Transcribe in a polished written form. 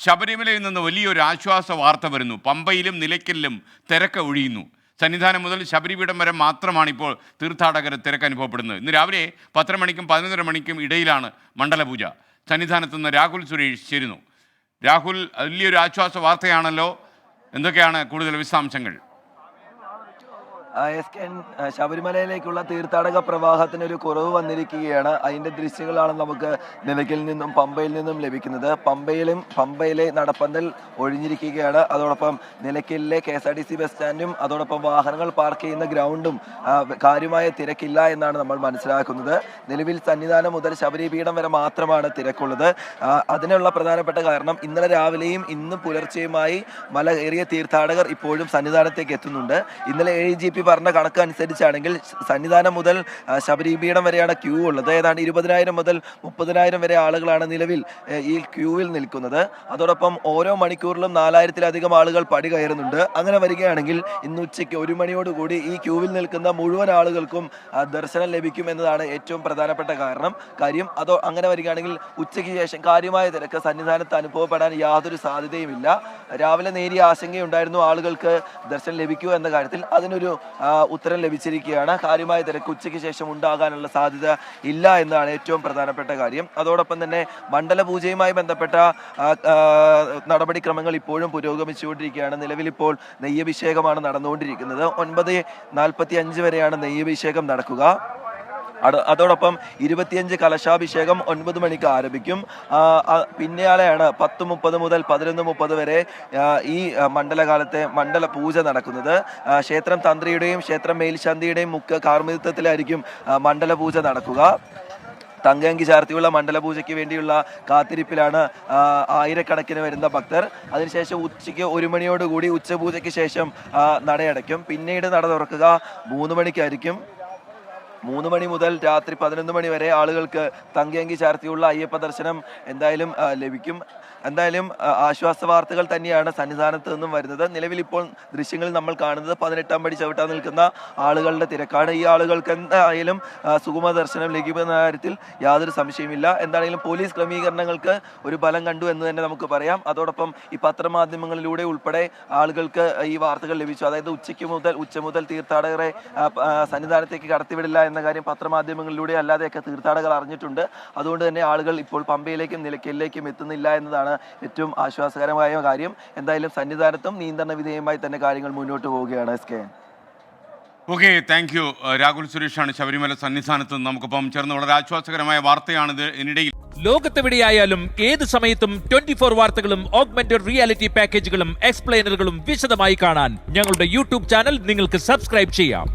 ശബരിമലയിൽ നിന്ന് വലിയൊരു ആശ്വാസ വാർത്ത വരുന്നു. പമ്പയിലും നിലയ്ക്കലിലും തിരക്ക് ഒഴിയുന്നു. സന്നിധാനം മുതൽ ശബരിപീഠം വരെ മാത്രമാണ് ഇപ്പോൾ തീർത്ഥാടകർ തിരക്ക് അനുഭവപ്പെടുന്നത്. ഇന്ന് രാവിലെ 10 മണിക്കും 11 മണിക്കും ഇടയിലാണ് മണ്ഡലപൂജ. സന്നിധാനത്ത് നിന്ന് രാഹുൽ സുരേഷ് ചേരുന്നു. രാഹുൽ, വലിയൊരു ആശ്വാസ വാർത്തയാണല്ലോ, എന്തൊക്കെയാണ് കൂടുതൽ വിശദാംശങ്ങൾ? ശബരിമലയിലേക്കുള്ള തീർത്ഥാടക പ്രവാഹത്തിന് ഒരു കുറവ് വന്നിരിക്കുകയാണ്. അതിൻ്റെ ദൃശ്യങ്ങളാണ് നമുക്ക് നിലയ്ക്കൽ നിന്നും പമ്പയിൽ നിന്നും ലഭിക്കുന്നത്. പമ്പയിലെ നടപ്പന്തൽ ഒഴിഞ്ഞിരിക്കുകയാണ്. അതോടൊപ്പം നിലയ്ക്കലിലെ KSRTC ബസ് സ്റ്റാൻഡും അതോടൊപ്പം വാഹനങ്ങൾ പാർക്ക് ചെയ്യുന്ന ഗ്രൗണ്ടും കാര്യമായ തിരക്കില്ല എന്നാണ് നമ്മൾ മനസ്സിലാക്കുന്നത്. നിലവിൽ സന്നിധാനം മുതൽ ശബരിപീഠം വരെ മാത്രമാണ് തിരക്കുള്ളത്. അതിനുള്ള പ്രധാനപ്പെട്ട കാരണം ഇന്നലെ രാവിലെയും ഇന്ന് പുലർച്ചെയുമായി മല ഏറിയ തീർത്ഥാടകർ ഇപ്പോഴും സന്നിധാനത്തേക്ക് എത്തുന്നുണ്ട്. ഇന്നലെ AGP പറഞ്ഞ കണക്ക് അനുസരിച്ചാണെങ്കിൽ സന്നിധാനം മുതൽ ശബരിപീഠം വരെയാണ് ക്യൂ ഉള്ളത്. ഏതാണ്ട് 20,000 മുതൽ 30,000 വരെ ആളുകളാണ് നിലവിൽ ഈ ക്യൂവിൽ നിൽക്കുന്നത്. അതോടൊപ്പം ഓരോ മണിക്കൂറിലും 4,000-ലധികം ആളുകൾ പടി കയറുന്നുണ്ട്. അങ്ങനെ വരികയാണെങ്കിൽ ഇന്ന് ഉച്ചയ്ക്ക് 1 മണിയോടുകൂടി ഈ ക്യൂവിൽ നിൽക്കുന്ന മുഴുവൻ ആളുകൾക്കും ദർശനം ലഭിക്കും എന്നതാണ് ഏറ്റവും പ്രധാനപ്പെട്ട കാര്യം. അതോ അങ്ങനെ വരികയാണെങ്കിൽ ഉച്ചയ്ക്ക് ശേഷം കാര്യമായ തിരക്ക് സന്നിധാനത്ത് അനുഭവപ്പെടാൻ യാതൊരു സാധ്യതയുമില്ല. രാവിലെ നേരിയ ആശങ്കയുണ്ടായിരുന്നു ആളുകൾക്ക് ദർശനം ലഭിക്കൂ എന്ന കാര്യത്തിൽ. അതിനൊരു ഉത്തരം ലഭിച്ചിരിക്കുകയാണ്. കാര്യമായ തിരക്ക് ഉച്ചയ്ക്ക് ശേഷം ഉണ്ടാകാനുള്ള സാധ്യത ഇല്ല എന്നാണ് ഏറ്റവും പ്രധാനപ്പെട്ട കാര്യം. അതോടൊപ്പം തന്നെ മണ്ഡലപൂജയുമായി ബന്ധപ്പെട്ട നടപടിക്രമങ്ങൾ ഇപ്പോഴും പുരോഗമിച്ചുകൊണ്ടിരിക്കുകയാണ്. നിലവിൽ ഇപ്പോൾ നെയ്യഭിഷേകമാണ് നടന്നുകൊണ്ടിരിക്കുന്നത്. 9:45 വരെയാണ് നെയ്യഭിഷേകം നടക്കുക. അതോടൊപ്പം 25 കലശാഭിഷേകം 9 മണിക്ക് ആരംഭിക്കും. പിന്നാലെയാണ് 10:30 മുതൽ 11:30 വരെ ഈ മണ്ഡലകാലത്തെ മണ്ഡല പൂജ നടക്കുന്നത്. ക്ഷേത്രം തന്ത്രിയുടെയും ക്ഷേത്രം മേൽശാന്തിയുടെയും മുഖ്യ കാർമ്മികത്വത്തിലായിരിക്കും മണ്ഡല പൂജ നടക്കുക. തങ്കയങ്കി ചാർത്തിയുള്ള മണ്ഡലപൂജയ്ക്ക് വേണ്ടിയുള്ള കാത്തിരിപ്പിലാണ് ആയിരക്കണക്കിന് വരുന്ന ഭക്തർ. അതിനുശേഷം ഉച്ചയ്ക്ക് 1 മണിയോടുകൂടി ഉച്ചപൂജയ്ക്ക് ശേഷം നടയടയ്ക്കും. പിന്നീട് നട തുറക്കുക 3 മണിക്കായിരിക്കും. 3 മണി മുതൽ രാത്രി 11 മണി വരെ ആളുകൾക്ക് തങ്കയങ്കി ചാർത്തിയുള്ള അയ്യപ്പ ദർശനം എന്തായാലും ലഭിക്കും. എന്തായാലും ആശ്വാസ വാർത്തകൾ തന്നെയാണ് സന്നിധാനത്ത് നിന്നും വരുന്നത്. നിലവിൽ ഇപ്പോൾ ദൃശ്യങ്ങളിൽ നമ്മൾ കാണുന്നത് 18-ാം പടി ചവിട്ടാൻ നിൽക്കുന്ന ആളുകളുടെ തിരക്കാണ്. ഈ ആളുകൾക്ക് എന്തായാലും സുഗമ ദർശനം ലഭിക്കുന്ന കാര്യത്തിൽ യാതൊരു സംശയമില്ല. എന്താണെങ്കിലും പോലീസ് ക്രമീകരണങ്ങൾക്ക് ഒരു ബലം കണ്ടു എന്ന് തന്നെ നമുക്ക് പറയാം. അതോടൊപ്പം ഈ പത്രമാധ്യമങ്ങളിലൂടെ ഉൾപ്പെടെ ആളുകൾക്ക് ഈ വാർത്തകൾ ലഭിച്ചു. അതായത് ഉച്ച മുതൽ തീർത്ഥാടകരെ സന്നിധാനത്തേക്ക് കടത്തിവിടില്ല എന്ന കാര്യം പത്രമാധ്യമങ്ങളിലൂടെ അല്ലാതെയൊക്കെ തീർത്ഥാടകർ അറിഞ്ഞിട്ടുണ്ട്. അതുകൊണ്ട് തന്നെ ആളുകൾ ഇപ്പോൾ പമ്പയിലേക്കും നിലയ്ക്കലിലേക്കും എത്തുന്നില്ല എന്നതാണ് ഏറ്റവും ആശ്വാസകരമായ കാര്യം. എന്തായാലും സന്നിധാനത്തും നിയന്ത്രണ വിധേയമായി തന്നെ കാര്യങ്ങൾ മുന്നോട്ട് പോവുകയാണ്. Okay, thank you. രാഹുൽ സുരേഷാണ് ശബരിമല സന്നിധാനത്ത് നിന്ന് നമുക്കൊപ്പം ചേർന്ന്. വളരെ ആശ്വാസകരമായ വാർത്തയാണിത്. ഇതിനിടയിൽ ലോകത്തെവിടെയായാലും ഏത് സമയത്തും 24 വാർത്തകളും ഓഗ്മെന്റഡ് റിയാലിറ്റി പാക്കേജുകളും എക്സ്പ്ലെയിനറുകളും വിശദമായി കാണാൻ ഞങ്ങളുടെ YouTube ചാനൽ നിങ്ങൾക്ക് സബ്സ്ക്രൈബ് ചെയ്യാം.